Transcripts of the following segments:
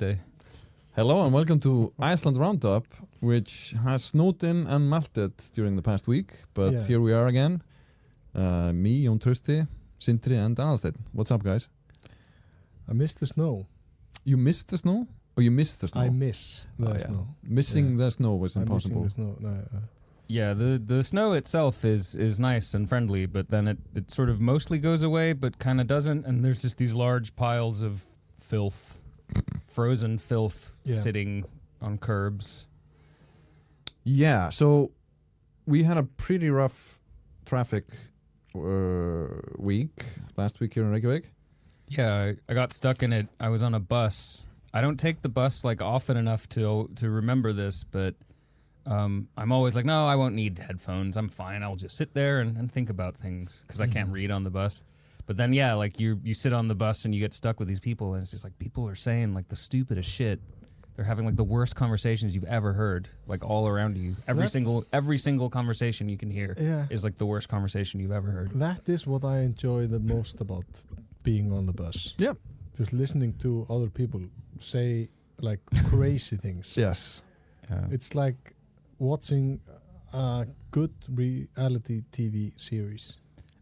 Tuesday. Hello and welcome to Iceland Roundup, which has snowed in and melted during the past week, but here we are again. Me, Jón Trausti, Sindri and Aðalsteinn. What's up, guys? I missed the snow. You missed the snow? Or you missed the snow? I miss the snow. Missing the snow was impossible. Missing the snow. No, Yeah, the snow itself is nice and friendly, but then it sort of mostly goes away, but kind of doesn't, and there's just these large piles of filth, frozen filth sitting on curbs. Yeah, so we had a pretty rough traffic week last week here in Reykjavík. Yeah, I got stuck in it. I was on a bus. I don't take the bus like often enough to remember this, but I'm always like, no, I won't need headphones. I'm fine. I'll just sit there and think about things because I can't read on the bus. But then, yeah, like you sit on the bus and you get stuck with these people, and it's just like people are saying like the stupidest shit. They're having like the worst conversations you've ever heard, like all around you. Every single conversation you can hear is like the worst conversation you've ever heard. that is what I enjoy the most about being on the bus. Yeah. Just listening to other people say like crazy things. Yes. It's like watching a good reality TV series.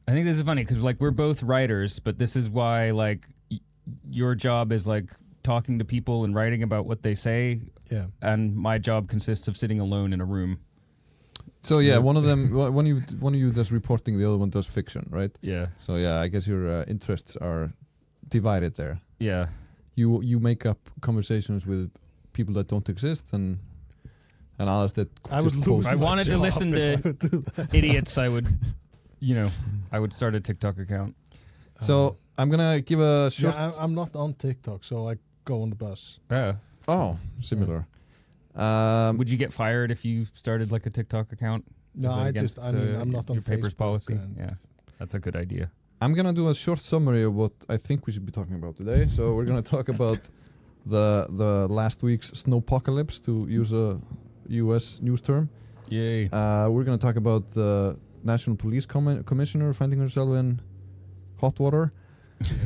I think this is funny because like we're both writers, but this is why like your job is like talking to people and writing about what they say. Yeah. And my job consists of sitting alone in a room. So yeah, one of you does reporting, the other one does fiction, right? Yeah. So yeah, I guess your interests are divided there. Yeah. You make up conversations with people that don't exist and others that I wanted to listen to idiots. I would start a TikTok account. So I'm gonna give a short. Yeah, I'm not on TikTok, so I go on the bus. Yeah. Oh, similar. Would you get fired if you started like a TikTok account? No, I'm not on your paper's Facebook policy. Yeah, that's a good idea. I'm gonna do a short summary of what I think we should be talking about today. So we're gonna talk about the last week's Snowpocalypse, to use a U.S. news term. Yay. We're gonna talk about the National Police Commissioner finding herself in hot water.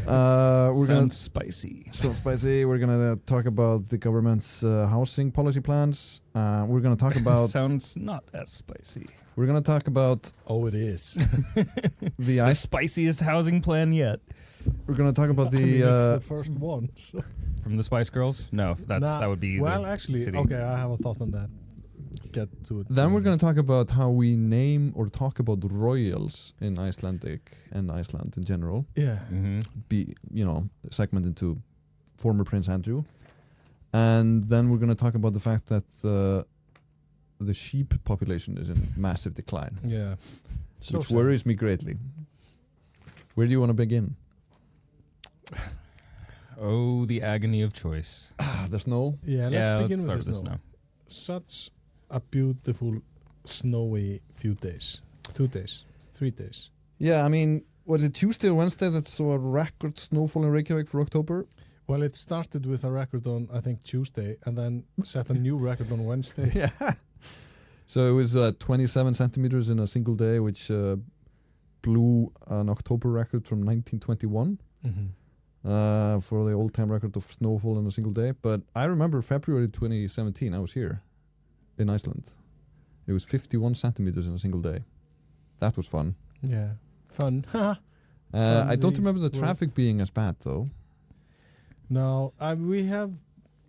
Sounds spicy. Sounds spicy. We're gonna talk about the government's housing policy plans. We're gonna talk about. Sounds not as spicy. We're gonna talk about. Oh, it is. the spiciest housing plan yet. We're gonna talk about it's the first one. So. From the Spice Girls? No, that would be. Well, actually, okay. I have a thought on that. Get to it. Then we're going to talk about how we name or talk about royals in Icelandic and Iceland in general. Yeah. Mm-hmm. Segment into former Prince Andrew. And then we're going to talk about the fact that the sheep population is in massive decline. Yeah. Which worries me greatly. Where do you want to begin? Oh, the agony of choice. The snow? Yeah, let's begin with the snow. Such a beautiful snowy 2 days, 3 days. Yeah, I mean, was it Tuesday or Wednesday that saw a record snowfall in Reykjavík for October? Well, it started with a record on, I think, Tuesday, and then set a new record on Wednesday. Yeah. So it was 27 centimeters in a single day, which blew an October record from 1921 for the all-time record of snowfall in a single day. But I remember February 2017, I was here in Iceland. It was 51 centimeters in a single day. That was fun. Yeah, fun. I don't remember the traffic being as bad, though. No, we have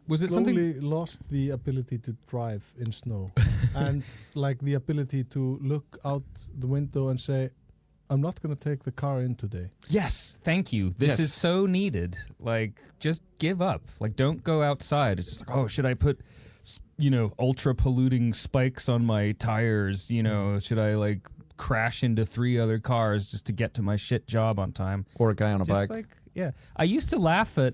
slowly lost the ability to drive in snow. And like the ability to look out the window and say, I'm not going to take the car in today. Yes, thank you. This is so needed. Like, just give up. Like, don't go outside. It's just like, oh, should I put, ultra polluting spikes on my tires? Should I like crash into 3 other cars just to get to my shit job on time? Or a guy on a bike. Yeah. I used to laugh at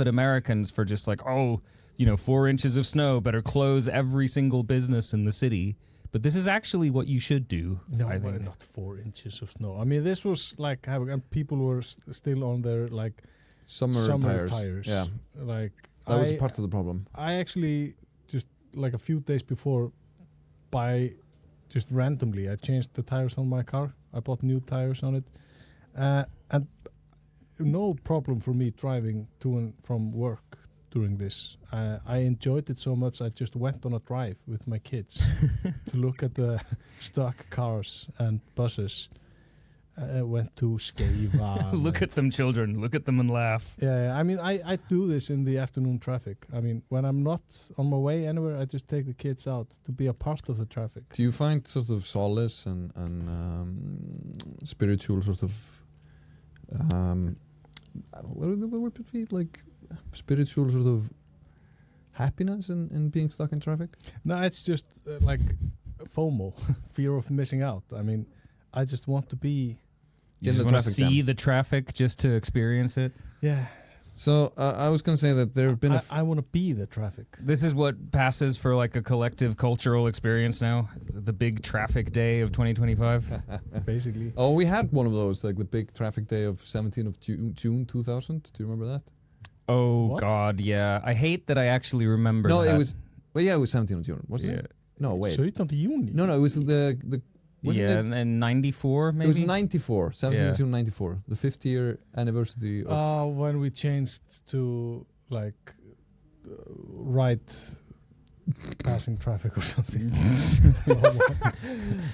Americans for just like, 4 inches of snow, better close every single business in the city. But this is actually what you should do. No, I think. Not 4 inches of snow. I mean, this was like and people were still on their like summer tires. Yeah, like that was part of the problem. I actually just like a few days before, just randomly, I changed the tires on my car. I bought new tires on it, and no problem for me driving to and from work during this. I enjoyed it so much I just went on a drive with my kids to look at the stuck cars and buses. Went to Skeiva. Look at them, children. Look at them and laugh. Yeah, I mean, I do this in the afternoon traffic. I mean, when I'm not on my way anywhere, I just take the kids out to be a part of the traffic. Do you find sort of solace and spiritual sort of I don't know, what would the word be, like spiritual sort of happiness in being stuck in traffic? No, it's just like FOMO, fear of missing out. I mean, I just want to be You in just the want to traffic see jam. the traffic just to experience it. Yeah. So I was going to say that there have been I want to be the traffic. This is what passes for like a collective cultural experience now. The big traffic day of 2025. Basically. Oh, we had one of those, like the big traffic day of 17th of June 2000. Do you remember that? Oh What? God, yeah. I hate that I actually remember. No, that. it was. Well, yeah, it was 17th of June, wasn't Yeah. it? No, wait. 17 juni. No, it was the. Wasn't Yeah, it? and 94 maybe. It was 94, 17th Yeah. of June 94, the 50th year anniversary of. When we changed to like right passing traffic or something.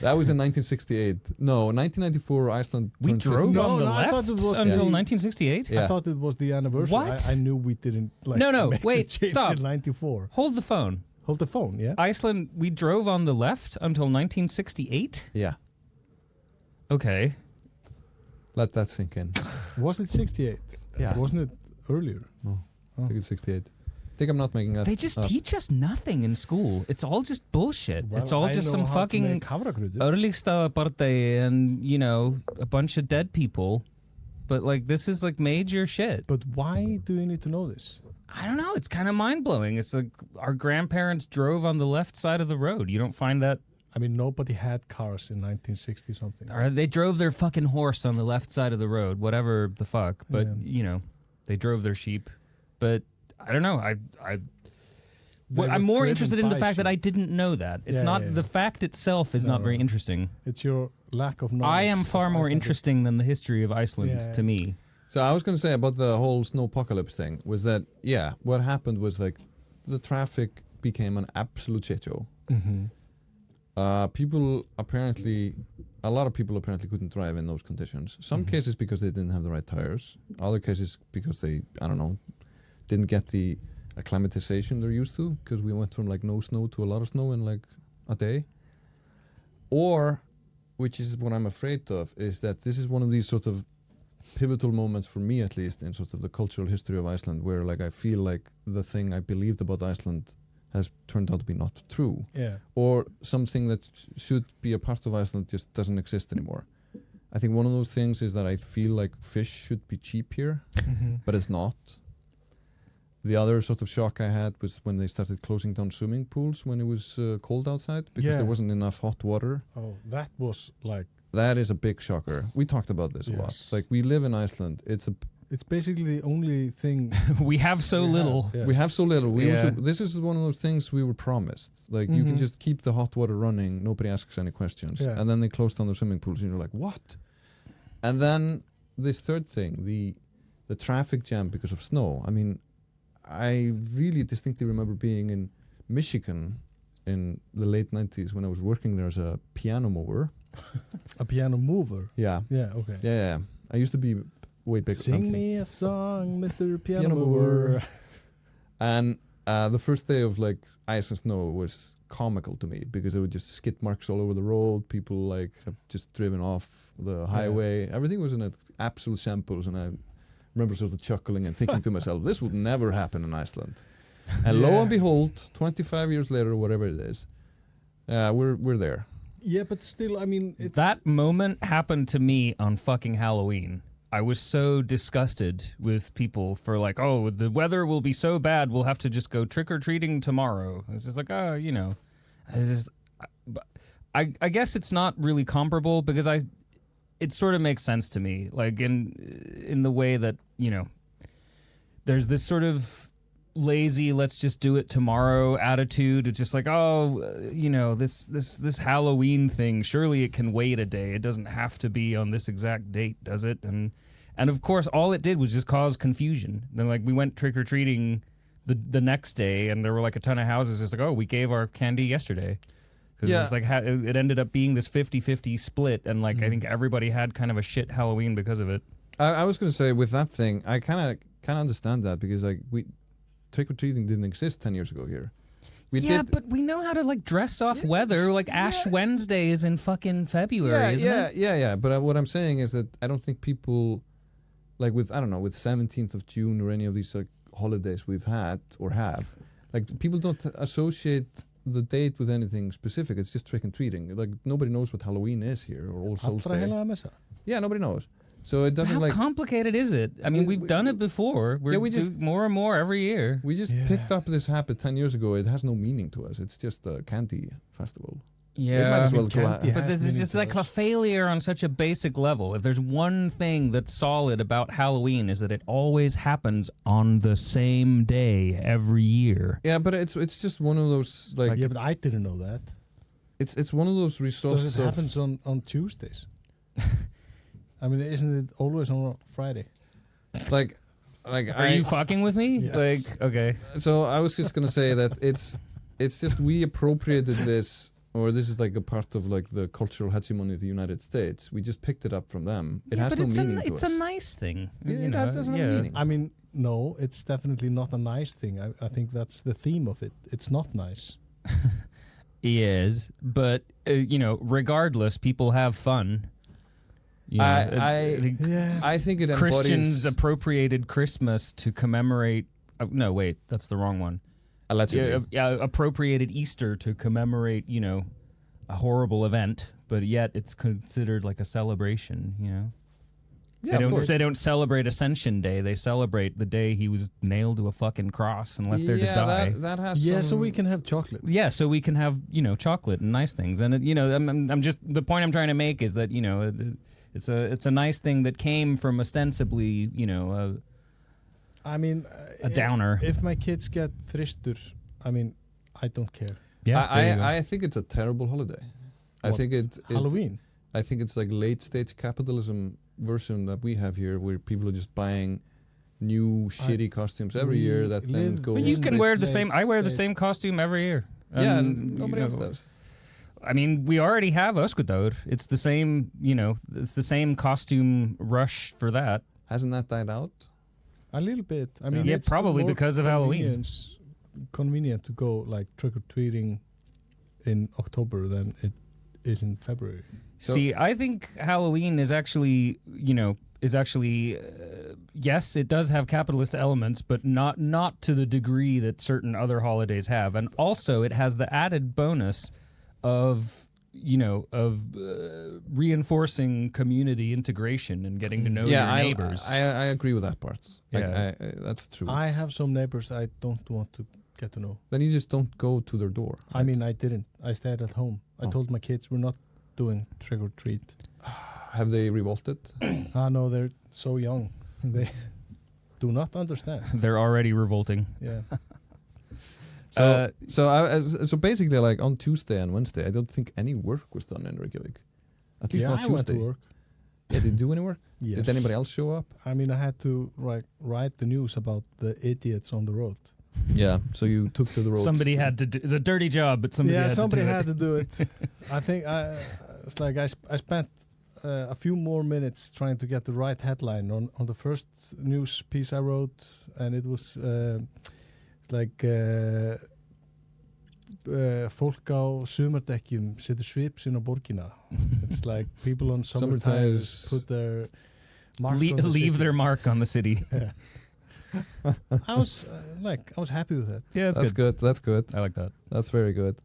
That was in 1968. No, 1994, Iceland. We turned drove 50. No, on the no, I left thought it was until the- 1968. Yeah. I thought it was the anniversary. What? I knew we didn't like No, make wait, the change stop. in 94. Hold the phone. Hold the phone, yeah? Iceland, we drove on the left until 1968? Yeah, Okay. let that sink in. Was it 68? Yeah. Wasn't it earlier? I think it's 68. I think I'm not making that. They just up. teach us nothing in school. It's all just bullshit. Well, it's all I just know some how to fucking make havragrautur. Örlygsstaðabardagi and, you know, a bunch of dead people. But, like, this is, like, major shit. But why do you need to know this? I don't know. It's kind of mind-blowing. It's like our grandparents drove on the left side of the road. You don't find that... I mean, nobody had cars in 1960 something. Or they drove their fucking horse on the left side of the road, whatever the fuck. But, Yeah. you know, they drove their sheep. But, I don't know. They I'm were more driven interested in the by fact that I sheep. didn't know that. It's Yeah, not... yeah, The yeah. fact itself is not No, very no. interesting. It's your lack of knowledge. I am far of more Icelandic. interesting than the history of Iceland Yeah. to me. So I was going to say about the whole snowpocalypse thing was that, yeah, what happened was like the traffic became an absolute shit show. Mhm. People apparently, a lot of people apparently couldn't drive in those conditions. Some Mhm. cases because they didn't have the right tires. Other cases because they, I don't know, didn't get the acclimatization they're used to, because we went from like no snow to a lot of snow in like a day. Or, which is what I'm afraid of, is that this is one of these sort of pivotal moments for me, at least, in sort of the cultural history of Iceland, where like I feel like the thing I believed about Iceland has turned out to be not true, Yeah. or something that should be a part of Iceland just doesn't exist anymore. I think one of those things is that I feel like fish should be cheap here, Mhm. but it's not. The other sort of shock I had was when they started closing down swimming pools when it was cold outside, because Yeah. there wasn't enough hot water. Oh, that was like, That is a big shocker. We talked about this a lot. Yes. Like, we live in Iceland. it's basically the only thing We have so we little. have, yeah. We have so little. Yeah. This is one of those things we were promised. Like, you can Mhm. just keep the hot water running. Nobody asks any questions. Yeah. And then they close down the swimming pools, and you're like, what? And then this third thing, the traffic jam because of snow. I mean, I really distinctly remember being in Michigan in the late 90s when I was working there as a piano mover. A piano mover. Yeah. Yeah, okay. Yeah. I used to be way bigger. Sing me a song, Mr. Piano, Piano mover. mover. And the first day of like ice and snow was comical to me, because there were just skid marks all over the road. People like have just driven off the highway. Everything was in an absolute shambles, and I remember sort of chuckling and thinking to myself, this would never happen in Iceland. And lo Yeah. and behold, 25 years later, or whatever it is, we're there. Yeah, but still, I mean, it's... That moment happened to me on fucking Halloween. I was so disgusted with people for like, oh, the weather will be so bad, we'll have to just go trick-or-treating tomorrow. It's just like, oh, you know. I guess it's not really comparable, because it sort of makes sense to me. Like, in the way that, you know, there's this sort of lazy, let's just do it tomorrow attitude. It's just like, oh, you know, this Halloween thing, surely it can wait a day. It doesn't have to be on this exact date, does it? And of course, all it did was just cause confusion. Then, like, we went trick-or-treating the next day, and there were like a ton of houses. It's like, oh, we gave our candy yesterday. Because it's like it ended up being this 50-50 split, and like I think everybody had kind of a shit Halloween because of it. I was going to say with that thing, I kind of understand that because like trick or treating didn't exist 10 years ago here. But we know how to like dress off weather. Like Ash Wednesday is in fucking February, isn't it? Yeah. But what I'm saying is that I don't think people, like with 17th of June or any of these like holidays we've had or have, like people don't associate the date with anything specific. It's just trick and treating. Like nobody knows what Halloween is here or All Souls Day. Yeah, nobody knows. So it doesn't How complicated is it? I mean, we've done it before. We do more and more every year. We just picked up this habit 10 years ago. It has no meaning to us. It's just a candy festival. Yeah, it might as well but this is just like a failure on such a basic level. If there's one thing that's solid about Halloween is that it always happens on the same day every year. Yeah, but it's just one of those like. Yeah, but I didn't know that. It's one of those results. Does it happens on Tuesdays? I mean, isn't it always on Friday? Like, are you fucking with me? Yes. Like, okay. So I was just gonna say that it's just we appropriated this. Or this is like a part of like the cultural hegemony of the United States. We just picked it up from them. It has no meaning to us. It's a nice thing. Yeah, that doesn't have meaning. I mean, no, it's definitely not a nice thing. I think that's the theme of it. It's not nice. Yes, but regardless, people have fun. I think it Christians embodies appropriated Christmas to commemorate. No, wait, that's the wrong one. Allegedly. Appropriated Easter to commemorate, a horrible event, but yet it's considered like a celebration, Yeah, they don't celebrate Ascension Day. They celebrate the day he was nailed to a fucking cross and left there to die. That has so we can have chocolate. Yeah, so we can have, chocolate and nice things. And I'm just the point I'm trying to make is that, it's a nice thing that came from ostensibly, I mean, a downer. If my kids get thristur, I mean, I don't care. Yeah, I think it's a terrible holiday. I think Halloween. I think it's like late stage capitalism version that we have here, where people are just buying new shitty costumes every year that then go. But you can wear the same. I wear the same costume every year. Yeah, nobody else does. I mean, we already have Öskudagur. It's the same. It's the same costume rush for that. Hasn't that died out? A little bit. I mean, it's probably because of Halloween. Convenient to go like trick or treating in October than it is in February. So, see, I think Halloween is actually, yes, it does have capitalist elements, but not to the degree that certain other holidays have, and also it has the added bonus of reinforcing community integration and getting to know your neighbors. I agree with that part. Yeah. That's true. I have some neighbors I don't want to get to know. Then you just don't go to their door. Right? I mean, I didn't. I stayed at home. I told my kids we're not doing trick or treat. Have they revolted? No, they're so young. They do not understand. They're already revolting. Yeah. So basically, like on Tuesday and Wednesday, I don't think any work was done in Reykjavík. At least not I Tuesday. went to work. Yeah, did you do any work? Yes. Did anybody else show up? I mean, I had to write the news about the idiots on the road. Yeah, so you took to the roads. Somebody had to do it's a dirty job, but somebody had to do it. I think it's like I spent a few more minutes trying to get the right headline on the first news piece I wrote, and it was fólk á sumardekkjum setur svip sinn á borgina. It's like people on summer tires put their mark leave their mark on the city. Yeah. I was happy with that. Yeah, that's good. That's good. I like that. That's very good.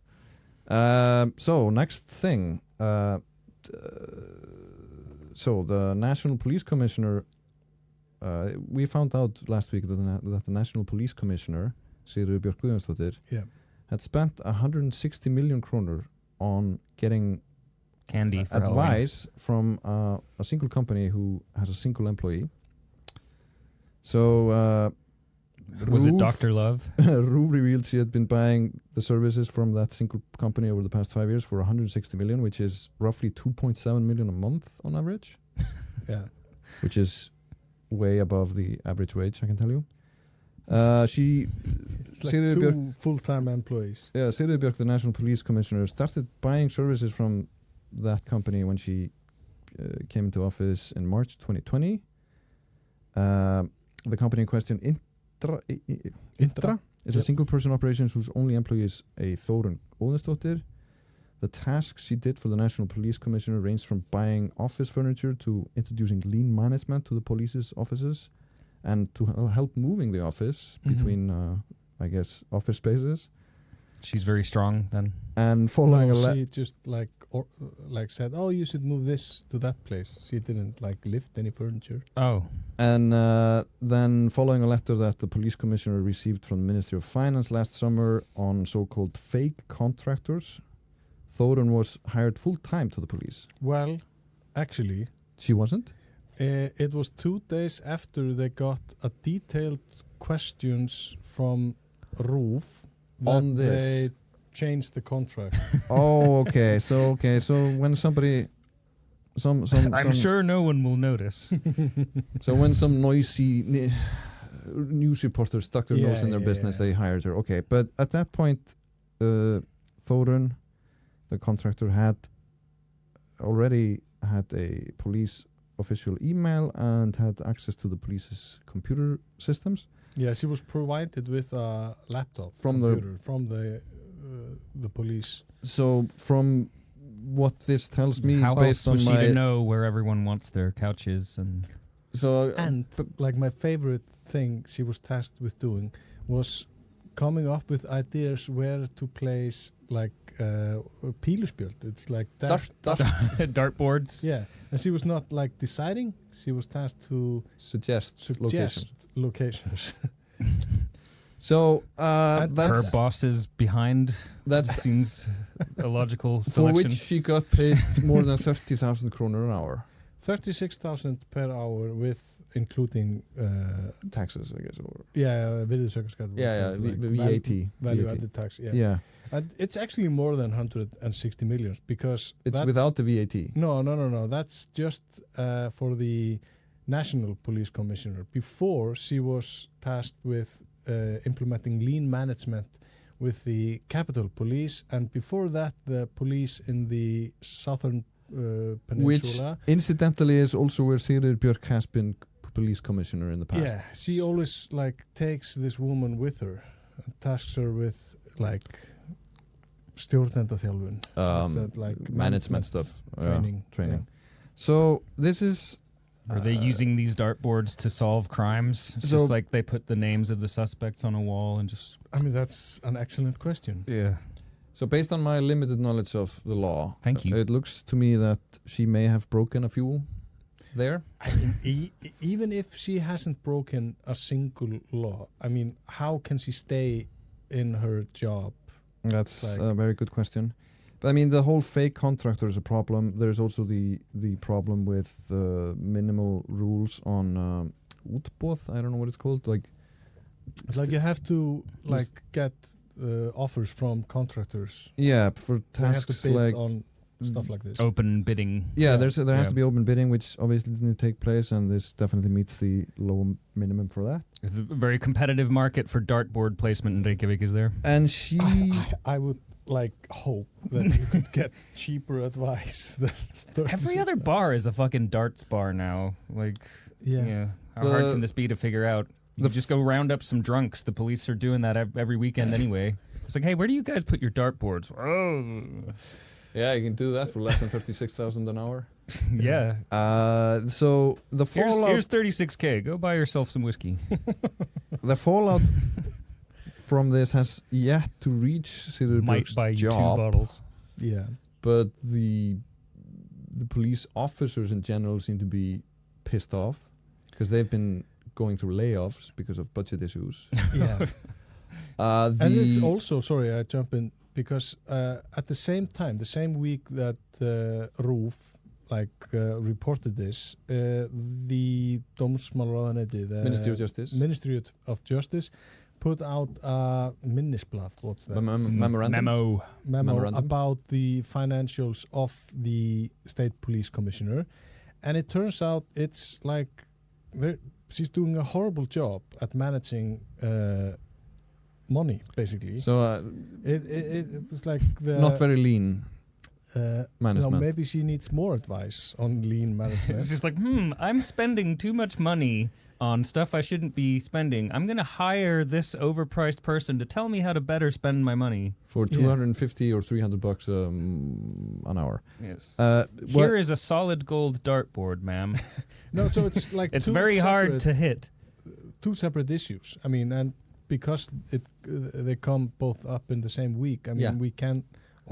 So next thing. So the National Police Commissioner. We found out last week that the National Police Commissioner, Sigríður Björk Guðjónsdóttir, had spent 160 million krónur on getting candy for advice from a single company who has a single employee. So was it Dr. Love? Rúv revealed she had been buying the services from that single company over the past 5 years for 160 million, which is roughly 2.7 million a month on average. Yeah, which is way above the average wage, I can tell you. She It's like Sigríður two full-time employees. Yeah, Sigríður Björk, the National Police Commissioner, started buying services from that company when she came into office in March 2020. The company in question, Intra, is a single-person operation whose only employee is a Þórunn Óðinsdóttir. The tasks she did for the National Police Commissioner ranged from buying office furniture to introducing lean management to the police's offices and to help moving the office between, I guess, office spaces. She's very strong then. And following she just like said, oh, you should move this to that place. She didn't like lift any furniture. Oh. And then following a letter that the police commissioner received from the Ministry of Finance last summer on so-called fake contractors, Þórunn was hired full-time to the police. Well, actually... She wasn't? It was 2 days after they got a detailed questions from RÚV on that this. they changed the contract. Oh, okay. So when somebody... I'm sure no one will notice. So when some noisy news reporter stuck their nose in their business, they hired her. Okay, but at that point, Þórunn, the contractor, had already had a police official email and had access to the police's computer systems. Yeah, she was provided with a laptop from the police. So from what this tells me, how based else was on she to know where everyone wants their couches and? So like my favorite thing she was tasked with doing was coming up with ideas where to place like píluspjöld. It's like dartboards. Yeah, and she was not like deciding. She was tasked to suggest locations. So that's her boss is behind. That seems a logical selection. For which she got paid more than 30,000 kroner an hour. 36,000 per hour with including taxes, I guess. Or virðisaukaskatt. VAT. Value added tax. Yeah. And it's actually more than 160 million because it's without the VAT. No. That's just for the National Police Commissioner. Before she was tasked with implementing lean management with the Capital Police, and before that the police in the southern peninsula. Which incidentally is also where Sigríður Björk has been police commissioner in the past. Yeah, she always like takes this woman with her and tasks her with like stjórnendaþjálfun, like management stuff, training. Yeah. So this is. Are they using these dartboards to solve crimes? It's just like they put the names of the suspects on a wall and just... I mean, that's an excellent question. Yeah. So based on my limited knowledge of the law, thank you. It looks to me that she may have broken a few there. I mean, even if she hasn't broken a single law, I mean, how can she stay in her job? That's a very good question. But I mean, the whole fake contractor is a problem. There's also the problem with minimal rules on útboð. I don't know what it's called. Like you have to get offers from contractors. Yeah, for tasks have to bid like on stuff like this. Open bidding. Yeah, there has to be open bidding, which obviously didn't take place, and this definitely meets the low minimum for that. It's a very competitive market for dartboard placement in Reykjavík, is there? And she... I would hope that you could get cheaper advice than every other bar is a fucking darts bar now. How hard can this be to figure out? You just go round up some drunks. The police are doing that every weekend anyway. It's like, hey, where do you guys put your dartboards? Oh. Yeah, you can do that for less than 36,000 an hour. Yeah. So the fallout... Here's 36K. Go buy yourself some whiskey. The fallout from this has yet to reach Sigríður Björk's buy you job. 2 bottles. Yeah. But the police officers in general seem to be pissed off because they've been going through layoffs because of budget issues. Yeah. And it's also, sorry, I jump in, because at the same time, the same week that RÚV reported this, the Dómsmálaráðuneyti, the Ministry of Justice, put out a minnisblad. What's that? Memo about the financials of the State Police Commissioner, and it turns out it's like she's doing a horrible job at managing money, basically. So it was like the not very lean management. Maybe she needs more advice on lean management. It's just like, I'm spending too much money on stuff I shouldn't be spending. I'm going to hire this overpriced person to tell me how to better spend my money. For 250 or $300 an hour. Yes. Here is a solid gold dartboard, ma'am. No, so it's like it's very hard to hit. Two separate issues. I mean, and because they come both up in the same week, I mean, we can't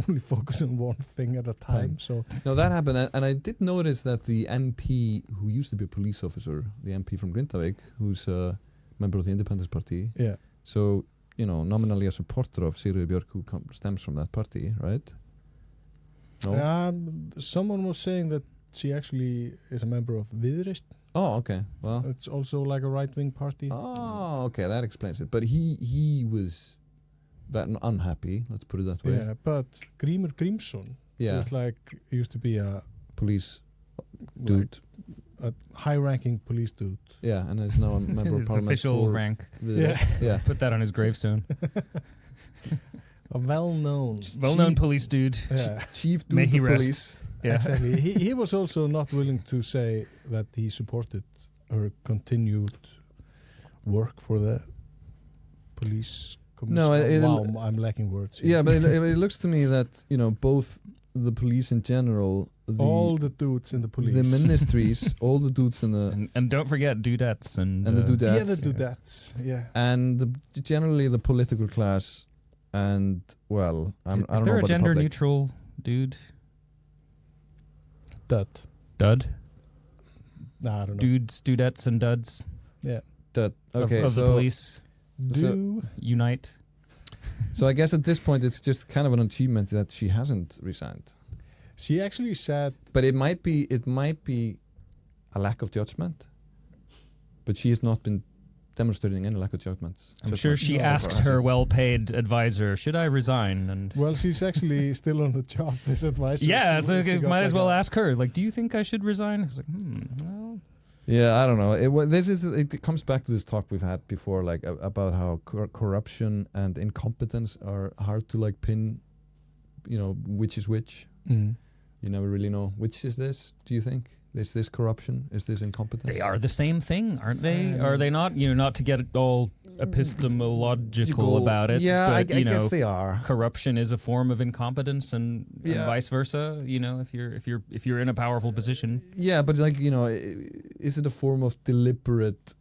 only focus on one thing at a time. So no, that happened, and I did notice that the MP who used to be a police officer, the MP from Grindavík, who's a member of the Independence Party. Yeah. So nominally a supporter of Sigríður Björk, who stems from that party, right? No. Someone was saying that she actually is a member of Viðreisn. Oh, okay. Well, it's also like a right-wing party. Oh, okay, that explains it. But he was that unhappy, let's put it that way. Yeah, but Grímur Grímsson used to be a police dude, a high-ranking police dude. Yeah, and is now a member of parliament. His official rank. Yeah. Put that on his gravestone. A well-known police dude. Yeah. Chief dude of police. Yeah. Exactly. He was also not willing to say that he supported her continued work for the police. No, I'm lacking words here. Yeah, but it looks to me that both the police in general, all the dudes in the police, the ministries, all the dudes in the and don't forget dudettes and the dudettes, yeah, the dudettes, yeah, and generally the political class, and I don't know. Is there a gender neutral dude? Dud. Nah, I don't know. Dudes, dudettes, and duds. Yeah. Dud. Okay. Of the police. Unite. So I guess at this point it's just kind of an achievement that she hasn't resigned. She actually said, but it might be a lack of judgment. But she has not been demonstrating any lack of judgments. I'm sure she asked her well-paid advisor, "Should I resign?" And well, she's actually still on the job. This advisor. Yeah, might as well ask her. Like, do you think I should resign? It's like, well. Yeah, I don't know. It comes back to this talk we've had before, like about how corruption and incompetence are hard to pin. Which is which. Mm. You never really know which is this. Do you think? Is this corruption? Is this incompetence? They are the same thing, aren't they? Are they not? Not to get all epistemological about it. Yeah, but, I guess they are. Corruption is a form of incompetence, and vice versa. If you're in a powerful position. Yeah, but is it a form of deliberate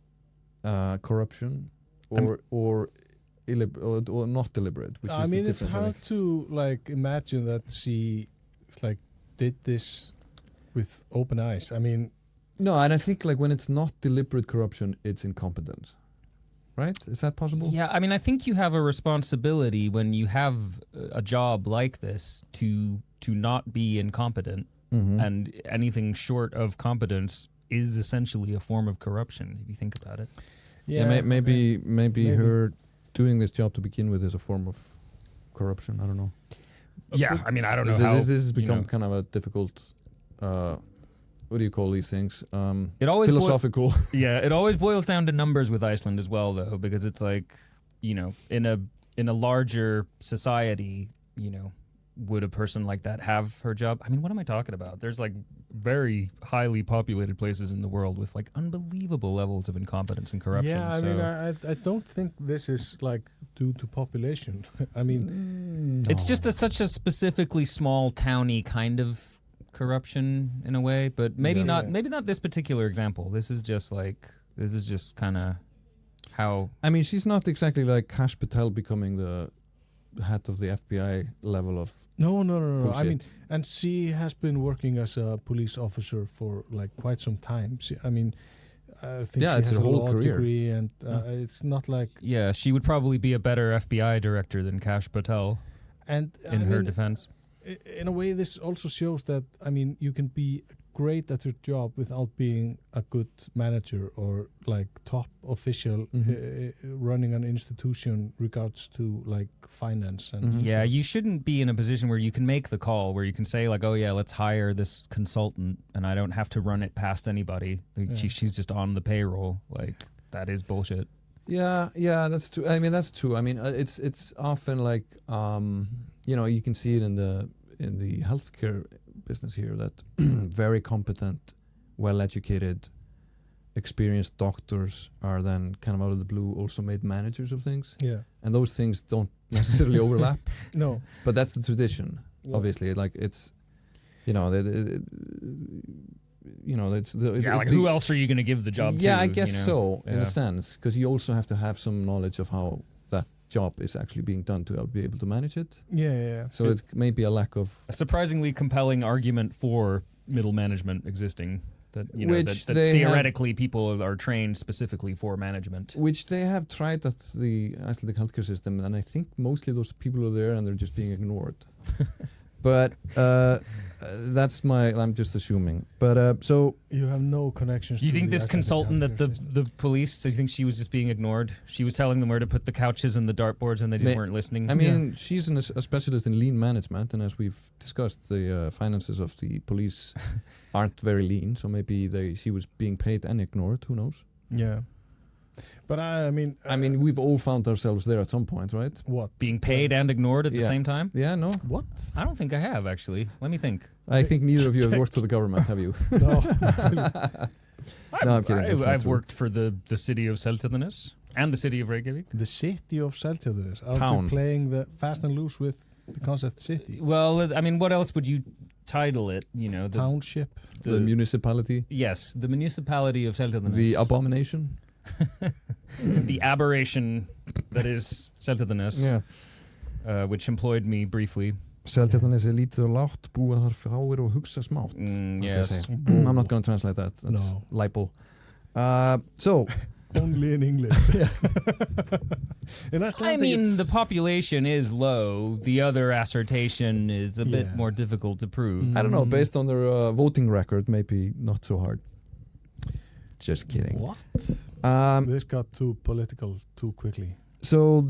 corruption, or not deliberate? Which I is mean, it's hard to imagine that she did this with open eyes. I mean, no, and I think when it's not deliberate corruption, it's incompetence, right? Is that possible? Yeah, I mean, I think you have a responsibility when you have a job like this to not be incompetent, and anything short of competence is essentially a form of corruption if you think about it. Yeah, maybe her doing this job to begin with is a form of corruption. I don't know. Yeah, I mean, I don't know how this has become kind of a difficult. What do you call these things? It always philosophical. It always boils down to numbers with Iceland as well, though, because it's like, in a larger society, would a person like that have her job? I mean, what am I talking about? There's very highly populated places in the world with unbelievable levels of incompetence and corruption. Yeah, I mean, I don't think this is due to population. I mean, it's just such a specifically small towny kind of corruption in a way, but maybe not. Maybe not this particular example. This is just kind of how. I mean, she's not exactly like Kash Patel becoming the head of the FBI level of. No. Bullshit. I mean, and she has been working as a police officer for quite some time. I think she has a law degree, and it's not like. Yeah, she would probably be a better FBI director than Kash Patel. And in her defense. In a way, this also shows that you can be a great at your job without being a good manager or like top official running an institution regards to like finance and Yeah, you shouldn't be in a position where you can make the call, where you can say like, oh yeah, let's hire this consultant and I don't have to run it past anybody. Like, she's just on the payroll. Like, that is bullshit. Yeah, that's true. I mean, that's true. I mean, it's often like, you can see it in the healthcare business here that very competent, well-educated, experienced doctors are then kind of out of the blue also made managers of things. Yeah. And those things don't necessarily overlap. No. But that's the tradition, obviously. Like it's, who else are you going to give the job to? Yeah, I guess so, in a sense, because you also have to have some knowledge of how that job is actually being done to be able to manage it. Yeah. So it may be a lack of... A surprisingly compelling argument for middle management existing. That, that theoretically people are trained specifically for management. Which they have tried at the Icelandic healthcare system, and I think mostly those people are there and they're just being ignored. But I'm just assuming. But so you have no connections. Do you to think the this Icelandic consultant that healthcare the police? Do you think she was just being ignored? She was telling them where to put the couches and the dartboards, and they just weren't listening. I mean, she's a specialist in lean management, and as we've discussed, the finances of the police aren't very lean. So maybe she was being paid and ignored. Who knows? Yeah. But I mean, we've all found ourselves there at some point, right? What? Being paid and ignored at the same time? Yeah, no. What? I don't think I have, actually. Let me think. I think neither of you have worked for the government, have you? No. No, I'm kidding. I've worked for the city of Seltjarnarnes and the city of Reykjavík. The city of Seltjarnarnes. Town. Playing the fast and loose with the concept city. Well, I mean, what else would you title it? The Township. The municipality. Yes, the municipality of Seltjarnarnes. The abomination. The aberration that is Seltjarnarnes, which employed me briefly. Seltjarnarnes er lítið og lágt, búa þar fáir og hugsa smátt. Yes. I'm not going to translate that. That's libel. So only in English. In Icelandic, I mean, the population is low. The other assertion is a bit more difficult to prove. I don't know. Based on their voting record, maybe not so hard. Just kidding. What? This got too political too quickly. So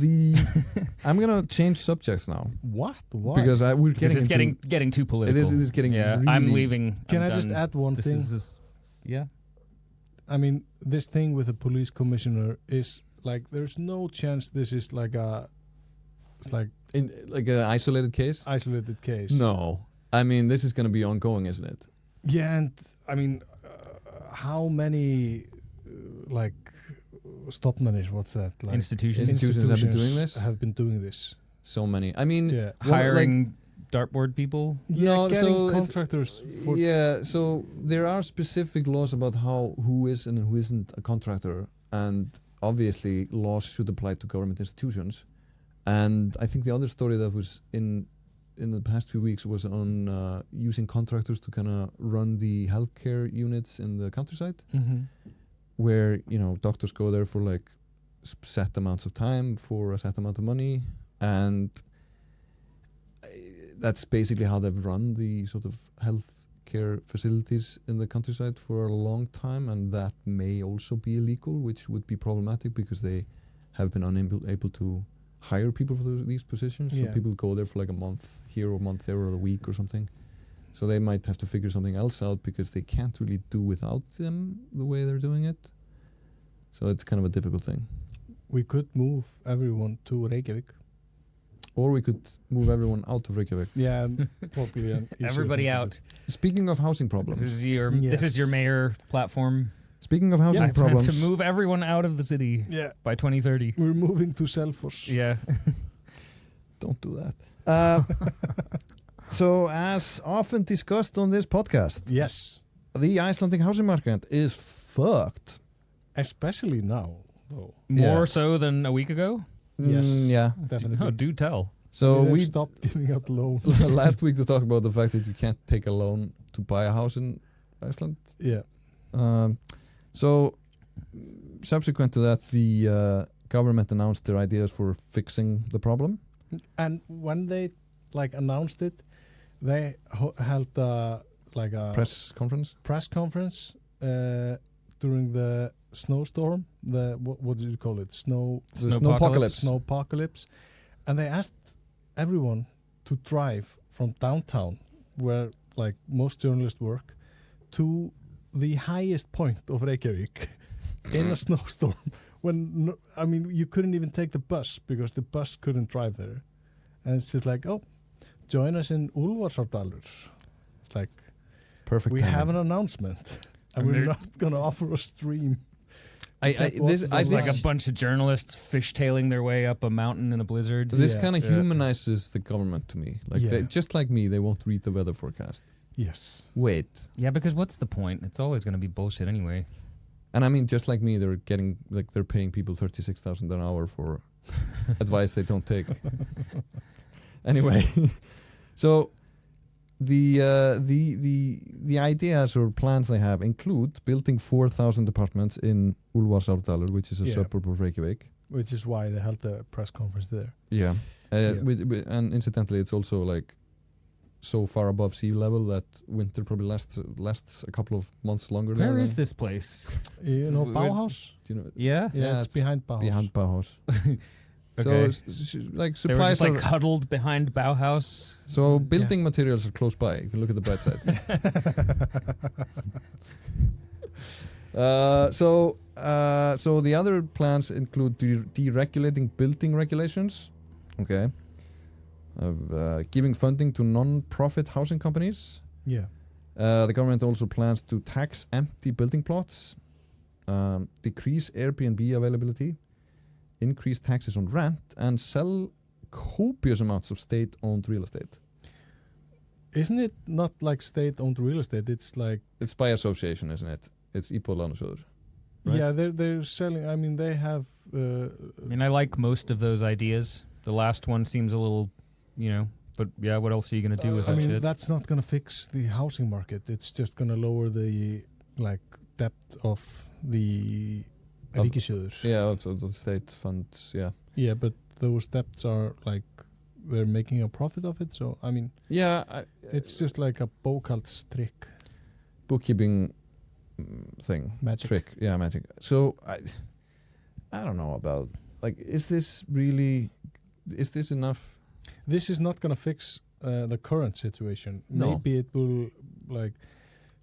I'm gonna change subjects now. What? Why? Because it's getting too political. It is getting. Yeah, really, I'm leaving. Can I'm I just done. add one thing? Yeah. I mean, this thing with the police commissioner is like, there's no chance this is like an isolated case. Isolated case. No, I mean this is gonna be ongoing, isn't it? Yeah, and I mean, how many stopnarnir, what's that? Like Institutions have been doing this. So many. I mean, hiring dartboard people. Yeah, getting contractors. So there are specific laws about who is and who isn't a contractor, and obviously laws should apply to government institutions. And I think the other story that was in the past few weeks was on using contractors to kind of run the healthcare units in the countryside. Where doctors go there for like set amounts of time for a set amount of money, and that's basically how they've run the sort of healthcare facilities in the countryside for a long time, and that may also be illegal, which would be problematic because they have been unable to hire people for these positions. So people go there for like a month here or a month there or a week or something. So they might have to figure something else out because they can't really do without them the way they're doing it. So it's kind of a difficult thing. We could move everyone to Reykjavík. Or we could move everyone out of Reykjavík. Yeah, probably. Everybody out. Speaking of housing problems. This is your mayor platform. Speaking of housing problems. To move everyone out of the city by 2030. We're moving to Selfoss. Yeah. Don't do that. So, as often discussed on this podcast, yes, the Icelandic housing market is fucked. Especially now, though. More so than a week ago? Yes. Yeah. Definitely. Oh, do tell. So we stopped giving out loans. Last week to talk about the fact that you can't take a loan to buy a house in Iceland. Yeah. So subsequent to that, the government announced their ideas for fixing the problem. And when they announced it, they held a like a press conference during the snowstorm. The what did you call it? Snowpocalypse. And they asked everyone to drive from downtown, where like most journalists work, to the highest point of Reykjavík in a snowstorm. When you couldn't even take the bus because the bus couldn't drive there. And it's just like, oh, join us in Úlfarsárdalur. It's like, perfect. We timing. have an announcement, and we're not going to offer a stream. This is like a bunch of journalists fishtailing their way up a mountain in a blizzard. This kind of humanizes the government to me. Like they, just like me, they won't read the weather forecast. Yes. Wait. Yeah, because what's the point? It's always going to be bullshit anyway. And I mean, just like me, they're paying people $36,000 an hour for advice they don't take. Anyway, so the ideas or plans they have include building 4,000 apartments in Úlfarsárdalur, which is a suburb of Reykjavík. Which is why they held a press conference there. Yeah. And incidentally, it's also like so far above sea level that winter probably lasts a couple of months longer. Where is this place? You know Bauhaus? Do you know? Yeah? Yeah, it's behind Bauhaus. Behind Bauhaus. Okay. So, like they were supplies just like huddled behind Bauhaus. So building materials are close by. You can look at the bright side. So the other plans include deregulating building regulations. Okay. Giving funding to non-profit housing companies. Yeah. The government also plans to tax empty building plots, decrease Airbnb availability, increase taxes on rent, and sell copious amounts of state-owned real estate. Isn't it not like state-owned real estate? It's like... It's by association, isn't it? It's Íbúðalánasjóður. Right? Yeah, they're selling... I mean, they have... I like most of those ideas. The last one seems a little, but yeah, what else are you going to do with that shit? That's not going to fix the housing market. It's just going to lower the, debt of the... Ríkissjóður. Yeah, of the state funds, yeah. Yeah, but those debts are they're making a profit of it, so it's just like a bókhaldstrick. Bookkeeping thing. Magic. Trick, yeah, magic. So, I don't know about, is this enough? This is not going to fix the current situation. No. Maybe it will,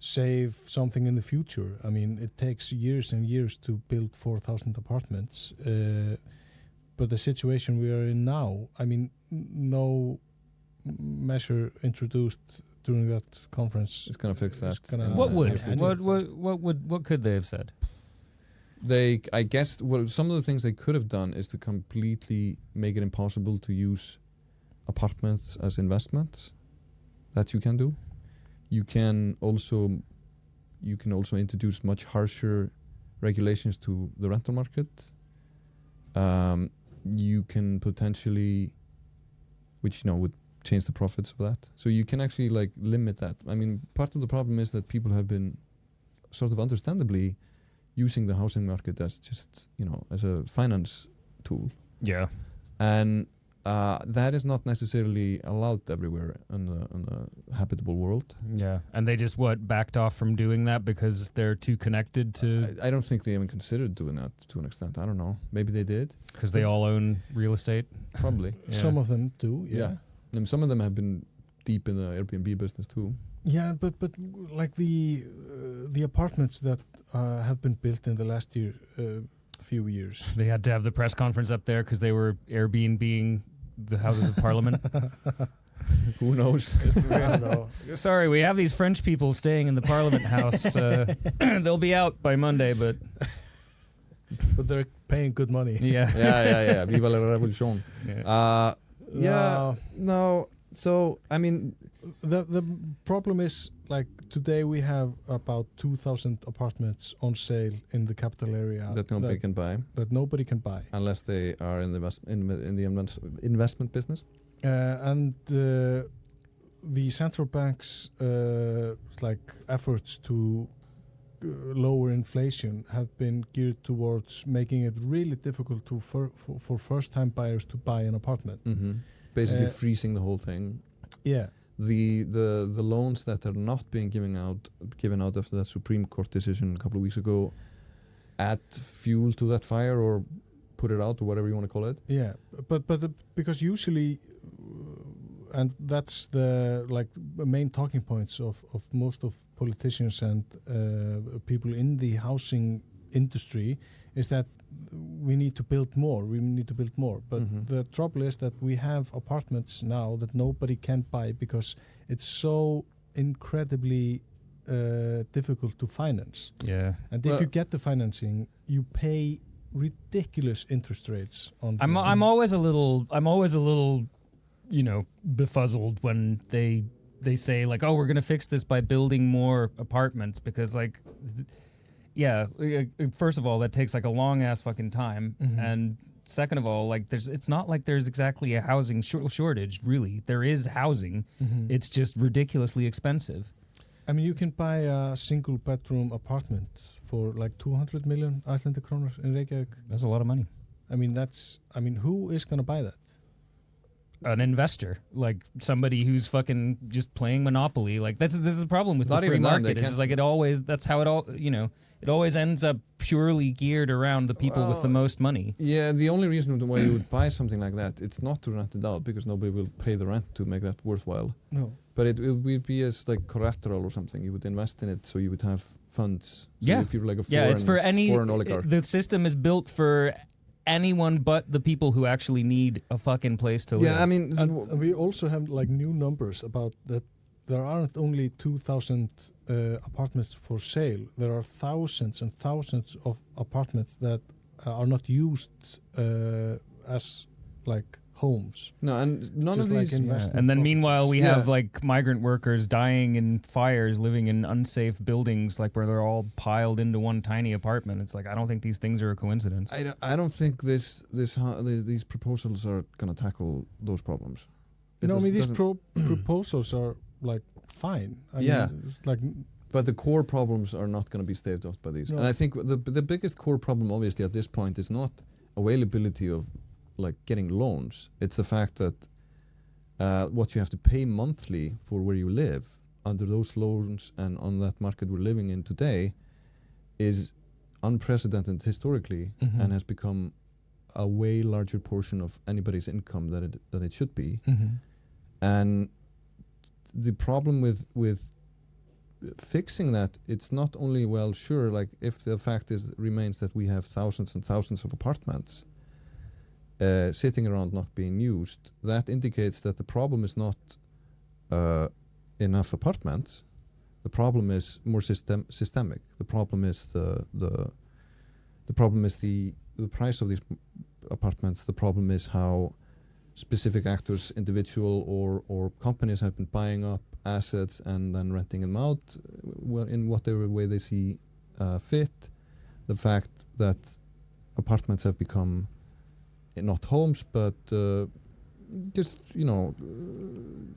save something in the future. I mean, it takes years and years to build 4,000 apartments. But the situation we are in now, I mean, no measure introduced during that conference. It's going to fix that. What could they have said? I guess, some of the things they could have done is to completely make it impossible to use apartments as investments. That you can do. You can also introduce much harsher regulations to the rental market. You can potentially, which would change the profits of that. So you can actually limit that. I mean, part of the problem is that people have been sort of understandably using the housing market as just as a finance tool. Yeah, and that is not necessarily allowed everywhere in the habitable world. Yeah, and they just backed off from doing that because they're too connected to... I don't think they even considered doing that to an extent. I don't know. Maybe they did. Because they all own real estate? Probably. Yeah. Some of them do, yeah. And some of them have been deep in the Airbnb business too. Yeah, but the apartments that have been built in the last few years. They had to have the press conference up there because they were Airbnb-ing the Houses of Parliament. Who knows? I don't know. Sorry, we have these French people staying in the Parliament House. They'll be out by Monday, but they're paying good money. Yeah. Yeah. Viva la revolution. Yeah. No. So, I mean, the problem is today we have about 2,000 apartments on sale in the capital area that nobody can buy. That nobody can buy unless they are in the investment business. And the central banks efforts to lower inflation have been geared towards making it really difficult for first-time buyers to buy an apartment. Mm-hmm. Basically freezing the whole thing. Yeah. the loans that are not being given out after that Supreme Court decision a couple of weeks ago add fuel to that fire or put it out or whatever you want to call it. Yeah, but because usually, and that's the main talking points of most of politicians and people in the housing industry is that we need to build more. But the trouble is that we have apartments now that nobody can buy because it's so incredibly difficult to finance. Yeah. And if you get the financing, you pay ridiculous interest rates on. I'm always a little befuzzled when they say like, oh, we're gonna fix this by building more apartments because first of all, that takes like a long ass fucking time, and second of all, like it's not like there's exactly a housing shortage. Really, there is housing. It's just ridiculously expensive. I mean, you can buy a single bedroom apartment for like 200 million Icelandic kronur in Reykjavík. That's a lot of money. I mean, who is gonna buy that? An investor, like somebody who's fucking just playing Monopoly. Like this is the problem with the free market. It's like that's how it all, it always ends up purely geared around the people with the most money. Yeah, the only reason why you would buy something like that, it's not to rent it out because nobody will pay the rent to make that worthwhile. No. But it would be as like collateral or something. You would invest in it so you would have funds. So yeah. If you're like a it's for any foreign oligarch. The system is built for anyone but the people who actually need a fucking place to live. Yeah, I mean, and we also have like new numbers about that. There aren't only 2,000 apartments for sale. There are thousands and thousands of apartments that are not used as like homes. No, and none of these. And then meanwhile, we have like migrant workers dying in fires, living in unsafe buildings, like where they're all piled into one tiny apartment. It's like I don't think these things are a coincidence. I don't think these proposals are going to tackle those problems. These proposals are like fine. I mean, it's like. But the core problems are not going to be staved off by these. No. And I think the biggest core problem, obviously, at this point is not availability of like getting loans. It's the fact that what you have to pay monthly for where you live under those loans and on that market we're living in today is unprecedented historically and has become a way larger portion of anybody's income than it should be. And the problem with fixing that, it's not only, well, sure, like if the fact remains that we have thousands and thousands of apartments sitting around not being used, that indicates that the problem is not enough apartments. The problem is more systemic. The problem is the problem is the price of these apartments. The problem is how specific actors, individual or companies, have been buying up assets and then renting them out in whatever way they see fit. The fact that apartments have become not homes, but just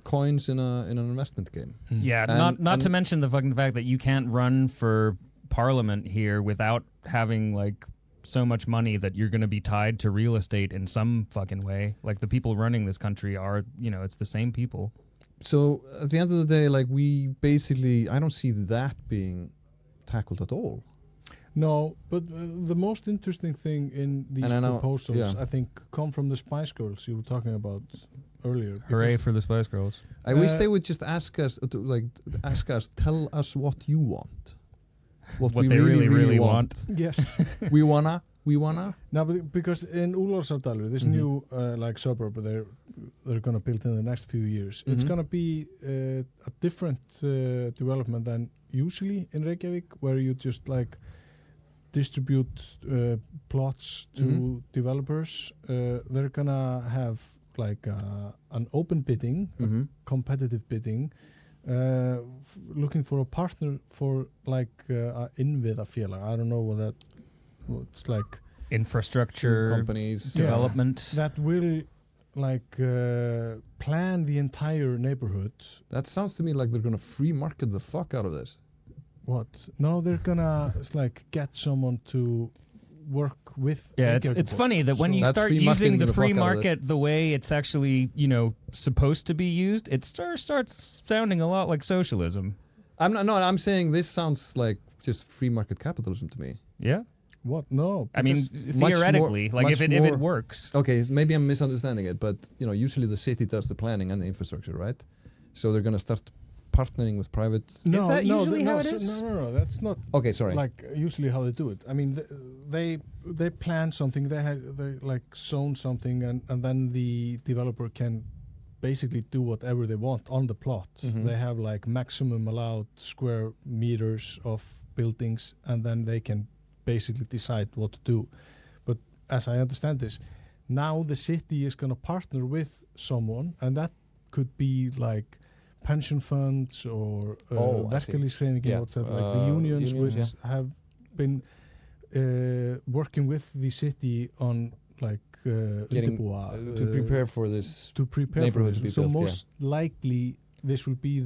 coins in an investment game. Yeah, not to mention the fucking fact that you can't run for parliament here without having like so much money that you're going to be tied to real estate in some fucking way. Like the people running this country are, it's the same people. So at the end of the day, like I don't see that being tackled at all. No, but the most interesting thing in these proposals, I think, come from the Spice Girls you were talking about earlier. Hooray for the Spice Girls. I wish they would just ask us, tell us what you want. What we they really want. Yes. We wanna. No, but because in Úlfarsárdalur, this new suburb they're going to build in the next few years, it's going to be a different development than usually in Reykjavík, where you just like distribute plots to developers. They're gonna have like an open bidding, competitive bidding, looking for a partner for like innviðafélag. I don't know what's like infrastructure companies development that will like plan the entire neighborhood. That sounds to me like they're gonna free market the fuck out of this. What? No, they're gonna get someone to work with. Yeah, it's funny that when you start using the free market the way it's actually, supposed to be used, it starts sounding a lot like socialism. I'm saying this sounds like just free market capitalism to me. Yeah. What? No. I mean, theoretically, if it works. Okay, maybe I'm misunderstanding it, but usually the city does the planning and the infrastructure, right? So they're going to start partnering with private. Is that usually how it is? No, that's not. Okay, sorry. Like usually how they do it. I mean, they plan something. They like zone something, and then the developer can basically do whatever they want on the plot. Mm-hmm. They have like maximum allowed square meters of buildings, and then they can basically decide what to do. But as I understand this, now the city is going to partner with someone, and that could be like pension funds or verkalýðshreyfingin, like the unions which have been working with the city on like to prepare for this neighborhood to be built. So most likely this will be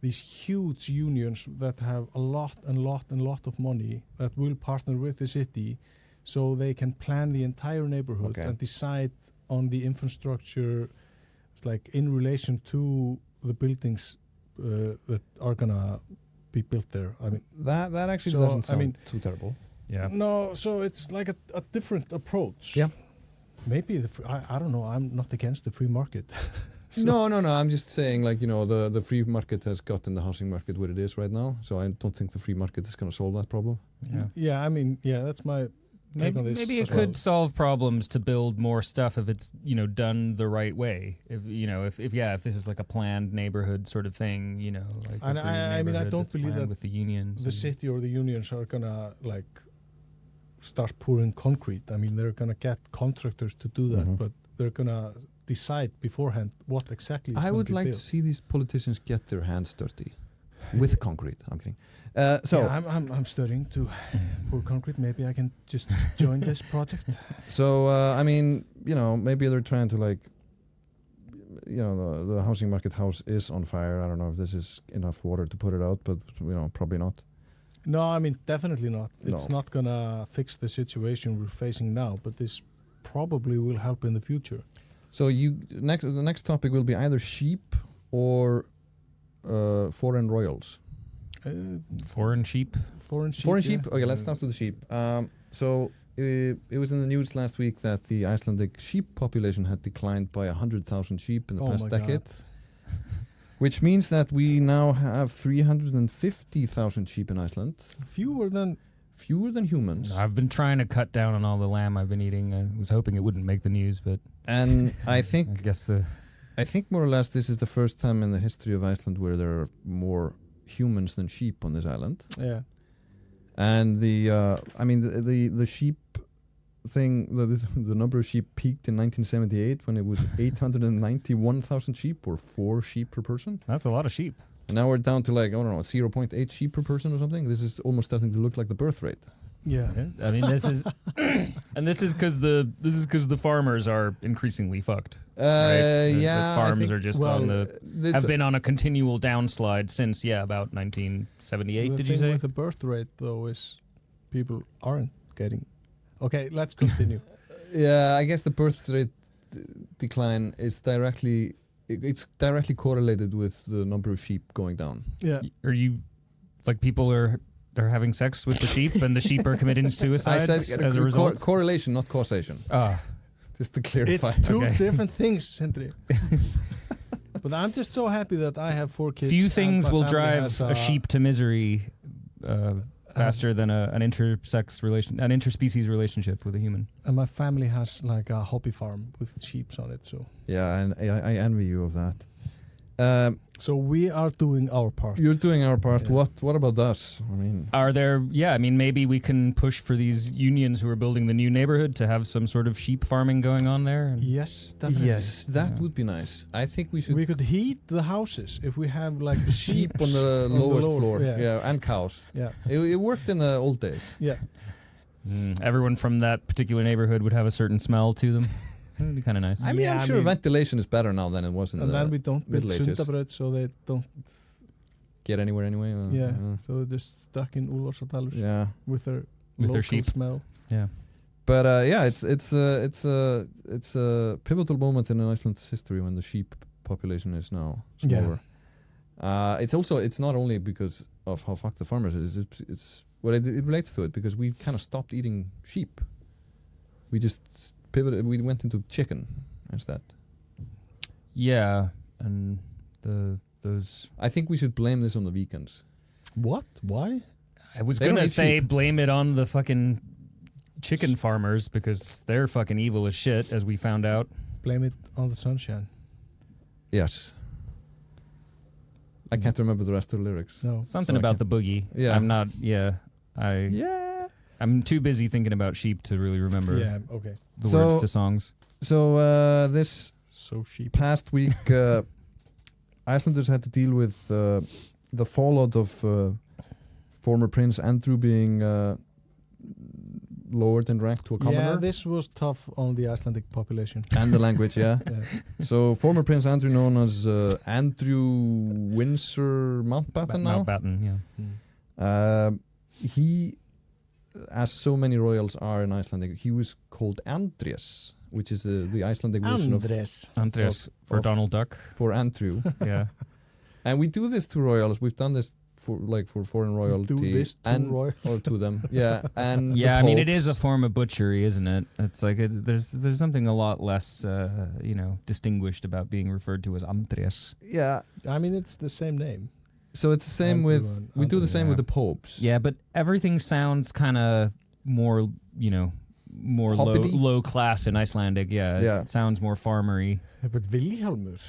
these huge unions that have a lot of money that will partner with the city, so they can plan the entire neighborhood and decide on the infrastructure, like in relation to the buildings that are gonna be built there. I mean that actually doesn't sound too terrible. Yeah. No, so it's like a different approach. Yeah. Maybe I don't know. I'm not against the free market. No. I'm just saying, like, the free market has gotten the housing market where it is right now. So I don't think the free market is going to solve that problem. Yeah. Yeah. I mean, that's my take on this. Maybe it could solve problems to build more stuff if it's done the right way. If this is like a planned neighborhood sort of thing, like. And I mean, I don't believe that with the unions, the city or the unions are gonna like start pouring concrete. I mean, they're gonna get contractors to do that, but they're gonna decide beforehand what exactly is I would like to see these politicians get their hands dirty with concrete. I'm kidding. I'm studying to pour concrete. Maybe I can just join this project. So I mean, maybe they're trying to like, the housing market house is on fire. I don't know if this is enough water to put it out, but probably not. No, I mean, definitely not. It's not gonna fix the situation we're facing now, but this probably will help in the future. So the next topic will be either sheep or foreign royals. Foreign sheep. Foreign sheep. Okay, let's start with the sheep. So it was in the news last week that the Icelandic sheep population had declined by 100,000 sheep in the past decade. Which means that we now have 350,000 sheep in Iceland. Fewer than humans. I've been trying to cut down on all the lamb I've been eating. I was hoping it wouldn't make the news, but I think I think more or less this is the first time in the history of Iceland where there are more humans than sheep on this island. Yeah. And the sheep thing, the number of sheep peaked in 1978 when it was 891,000 sheep, or 4 sheep per person. That's a lot of sheep. And now we're down to 0.8 sheep per person or something. This is almost starting to look like the birth rate. Yeah. I mean, this is because the farmers are increasingly fucked. Right? The farms are just have been on a continual downslide since about 1978. Did you say? The thing with the birth rate though is people aren't getting. Okay, let's continue. I guess the birth rate decline is directly correlated with the number of sheep going down. Yeah. Are you like people are having sex with the sheep and the sheep are committing suicide as a result? Correlation, not causation. Just to clarify. It's two different things, Sindri. But I'm just so happy that I have 4 kids. Few things will drive a sheep to misery faster than an interspecies relationship with a human. And my family has like a hobby farm with sheep on it, so. Yeah, and I envy you of that. So we are doing our part. You're doing our part. Yeah. What about us? I mean, are there? Yeah, I mean, maybe we can push for these unions who are building the new neighborhood to have some sort of sheep farming going on there. Yes, definitely. Yes, that would be nice. I think we should. We could heat the houses if we have like sheep on the lowest floor. Yeah, and cows. Yeah, it worked in the old days. Yeah. Everyone from that particular neighborhood would have a certain smell to them. It would be kind of nice. I mean, I'm sure ventilation is better now than it was in the Middle Ages. And then we don't build sundabröð, so they don't get anywhere anyway. So they're just stuck in Úlfarsadalur with their with their local sheep. smell. Yeah. But it's a pivotal moment in Iceland's history when the sheep population is now smaller. It's not only because of how fucked the farmers is. It's it relates to it because we kind of stopped eating sheep. We just pivoted. We went into chicken instead. Yeah, and those. I think we should blame this on the vegans. What? Why? I was They don't gonna eat say sheep. blame it on the fucking chicken farmers because they're fucking evil as shit, as we found out. Blame it on the sunshine. Yes. I can't remember the rest of the lyrics. No. Something So I about the boogie. Yeah. I'm not. Yeah. I'm too busy thinking about sheep to really remember Yeah. Okay. the So- words to songs. So this So sheep. past week, Icelanders had to deal with the fallout of former Prince Andrew being lowered in rank to a commoner. Yeah, this was tough on the Icelandic population. And the language, yeah. Yeah. So former Prince Andrew, known as Andrew Windsor Mountbatten now. Mountbatten, yeah. He, as so many royals are in Icelandic, he was called Andrés, which is the Icelandic version Andres. Andres for of- Donald Duck. for Andrew. Yeah. And we do this to royals. We've done this for foreign royalty. Do this to and, royals. or to them. Yeah. And Yeah, the I mean, it is a popes. form of butchery, isn't it? It's like there's something a lot less, distinguished about being referred to as Andres. Yeah. I mean, it's the same name. So it's the same Andrew with and we do the Andrew, same yeah. with the popes. Yeah, but everything sounds kind of more, more Hoppity? low class in Icelandic. Yeah, Yeah. it sounds more farmery. But Vilhjálmur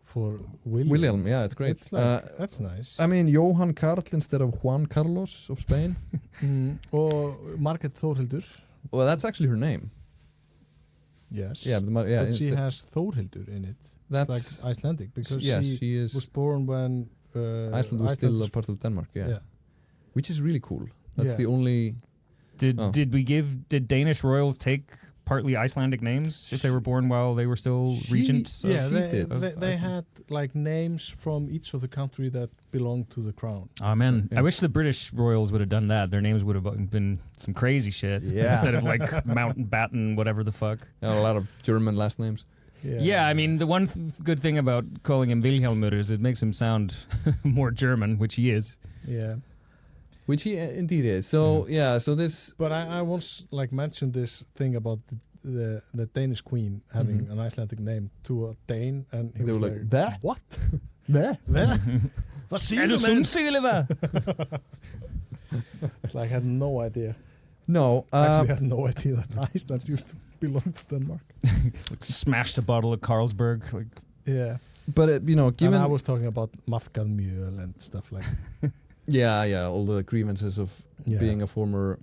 for William. William, yeah, it's great. It's like, that's nice. I mean, Johann Karl instead of Juan Carlos of Spain. Or Margaret Þórhildur. Well, that's actually her name. Yes. Yeah, but But she has Þórhildur in it. that's Like Icelandic. Because yes, she she is. was born when Iceland was still a part of Denmark. Yeah, which is really cool. That's Yeah. the only. Did Danish royals take partly Icelandic names if they were born while they were still regents? Yeah, he did. they had like names from each of the country that belonged to the crown. Oh man, Yeah. I wish the British royals would have done that. Their names would have been some crazy shit Yeah. instead of like Mountbatten, whatever the fuck. A lot of German last names. Yeah, I mean, the one good thing about calling him Vilhjálmur is it makes him sound more German, which he is. Yeah. Which he indeed is. So so this. But I once like mentioned this thing about the Danish queen having an Icelandic name to a Dane, and he They was were like, "Hvad? "What? Hvad? Hvad Er siger du du, mand?" Sundsilva? It's like I had no idea. No. Actually, I had no idea that Iceland used to belong to Denmark. Smashed a bottle of Carlsberg. Like, Yeah. But given And I was talking about maðkað and stuff like. all the grievances of being a former,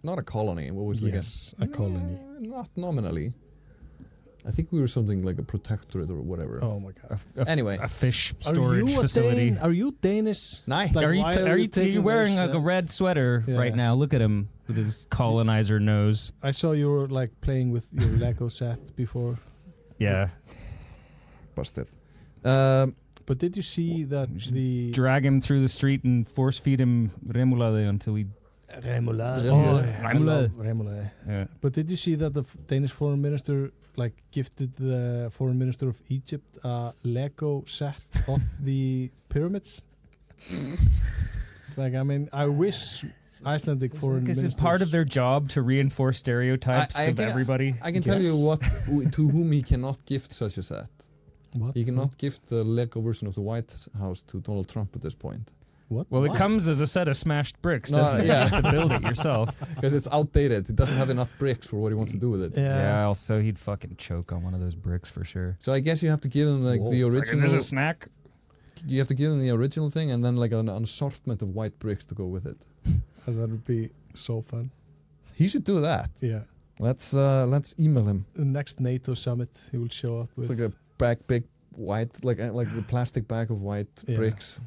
not a colony. What was it again? Yes, a colony. Not nominally. I think we were something like a protectorate or whatever. Oh my god. Anyway. a fish storage facility. Are you Danish? Nice. Like, Are you, why are you taking wearing this, like a red sweater Yeah. right now? Look at him with his colonizer nose. I saw you were like playing with your Lego set before. Yeah. Busted. But did you see that the Drag him through the street and force feed him remoulade until he... Remoulade? Remoulade. I love remoulade. Yeah. But did you see that the Danish foreign minister like gifted the foreign minister of Egypt a Lego set of the pyramids? Like, I mean, I wish Icelandic foreign Because ministers... it's part of their job to reinforce stereotypes I of can- everybody. I can tell you to whom he cannot gift such a set. What? He cannot gift the Lego version of the White House to Donald Trump at this point. What? Well, it Why? comes as a set of smashed bricks, No, doesn't it? yeah. You have to build it yourself. Because it's outdated. He doesn't have enough bricks for what he wants to do with it. Yeah, also he'd fucking choke on one of those bricks for sure. So I guess you have to give him like Whoa. the Like, is original. this a snack? You have to give him the original thing and then like an assortment of white bricks to go with it. And that would be so fun. He should do that. Yeah. Let's email him. The next NATO summit, he will show up with... It's like a big white, like a plastic bag of white Yeah. bricks.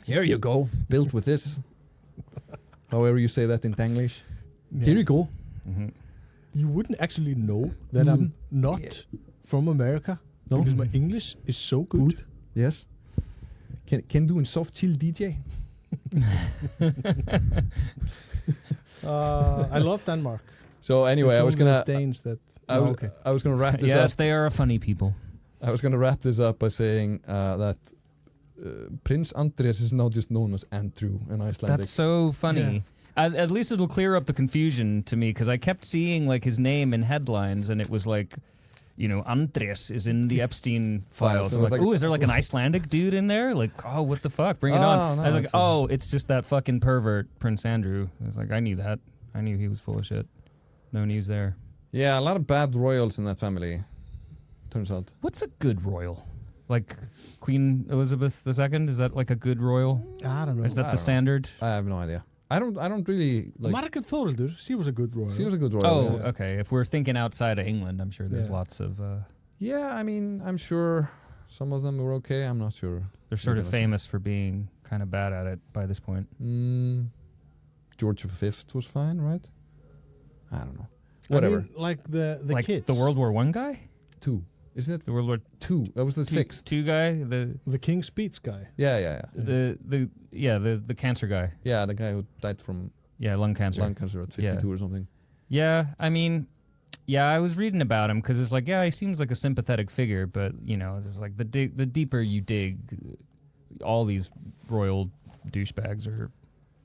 Here you go, built with this. However you say that in Tanglish. Yeah. Here you go. Mm-hmm. You wouldn't actually know that I'm not from America No. because my English is so good. Yes. Can do en soft chill DJ. I love Denmark. So anyway, It's I was only gonna the Danes that. I was gonna wrap this Yes, up. they are a funny people. I was gonna wrap this up by saying that Prince Andreas is now just known as Andrew in Icelandic. That's so funny. At least it'll clear up the confusion to me, because I kept seeing like his name in headlines, and it was like, Andres is in the Epstein files. So I'm it's like, like- ooh, is there like an Icelandic dude in there? Like, oh, what the fuck? Bring it on. no, I was like, it's it's just that fucking pervert, Prince Andrew. I was like, I knew that. I knew he was full of shit. No news there. Yeah, a lot of bad royals in that family, turns out. What's a good royal? Like Queen Elizabeth II? Is that like a good royal? I don't know. Is that I the don't know. standard? I have no idea. I don't really like. Margaret Thoraldur, she was a good royal. She was a good royal. Oh, yeah. okay. If we're thinking outside of England, I'm sure there's Yeah. lots of... Yeah, I mean, I'm sure some of them were okay. I'm not sure. they're sort of Yeah. famous for being kind of bad at it by this point. George V was fine, right? I don't know. I Whatever. mean, like the like kids. the World War One guy? Two. Isn't it The World War two? That was the sixth. Two guy? The King's Speech guy. Yeah. The cancer guy. Yeah, the guy who died from Yeah, lung cancer. lung cancer at 52 or something. Yeah, I mean, I was reading about him because it's like, he seems like a sympathetic figure, but it's just like the deeper you dig, all these royal douchebags are.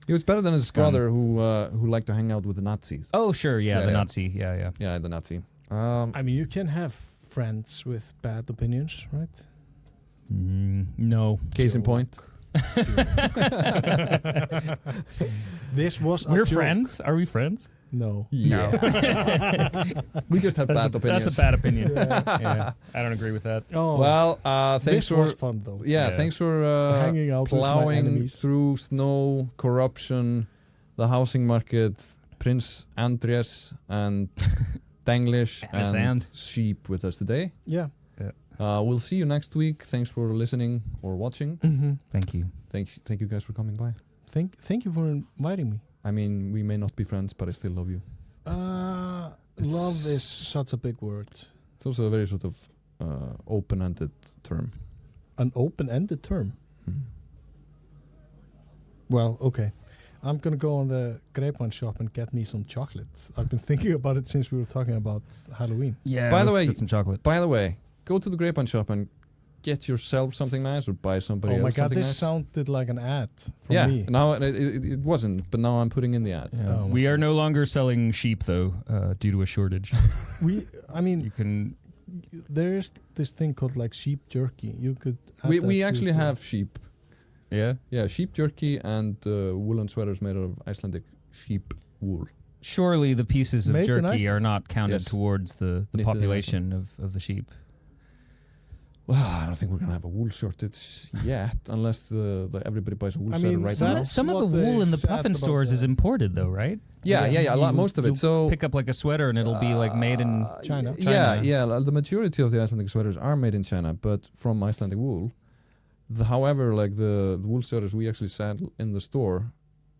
He was better than his Scum. brother who liked to hang out with the Nazis. Oh, sure, Yeah, the yeah. Nazi, yeah. Yeah, the Nazi. I mean, you can have friends with bad opinions, right? No. Case in Joke. point. This was a We're joke. friends? Are we friends? No. Yeah. We just have bad opinions. That's a bad opinion. Yeah, I don't agree with that. Oh, Well, thanks this for was fun though. yeah, Yeah. thanks for Hanging out with my plowing enemies. through snow, corruption, the housing market, Prince Andreas, and Danglish And and sand. sheep with us today. Yeah. We'll see you next week. Thanks for listening or watching. Mm-hmm. Thank you. Thank you guys for coming by. Thank you for inviting me. I mean, we may not be friends, but I still love you. Love is such a big word. It's also a very sort of open-ended term. An open-ended term. Hmm. Well, okay. I'm gonna go on the Grapevine shop and get me some chocolate. I've been thinking about it since we were talking about Halloween. Yeah. By the let's way- get some chocolate. By the way, go to the Grapevine shop and get yourself something nice or buy somebody Oh else my god, something this nice. sounded like an ad from Yeah, me. now it wasn't, but now I'm putting in the ad. Yeah. Oh my We are God. no longer selling sheep though, due to a shortage. I mean, You can. there is this thing called like sheep jerky. You could. add that We to actually your have sheep. Yeah. Yeah, sheep jerky and woolen sweaters made out of Icelandic sheep wool. Surely the pieces of Made in jerky Iceland. are not counted Yes. towards the Knitted in population of the sheep. Well, I don't think we're gonna have a wool shortage yet, unless everybody buys a wool I sweater mean, right some- now. That's Some of the what they wool in the said puffin about stores is the- imported though, right? Yeah, a lot, You- most of it. you'll So pick up like a sweater and it'll be like made in China. Yeah. The majority of the Icelandic sweaters are made in China, but from Icelandic wool. However, like the wool sweaters we actually sell in the store,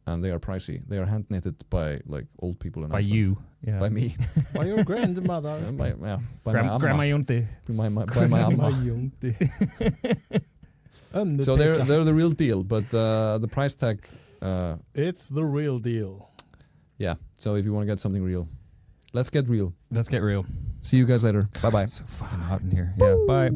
and they are pricey. They are hand knitted by like old people in by Iceland. you. Yeah. By me. By your grandmother. by my Grandma amma. Jonte. By my amma. So they're the real deal, but the price tag, It's the real deal. yeah. So if you want to get something real, let's get real. Let's get real. See you guys later. Bye bye. It's so fucking hot in here. Yeah. Bye.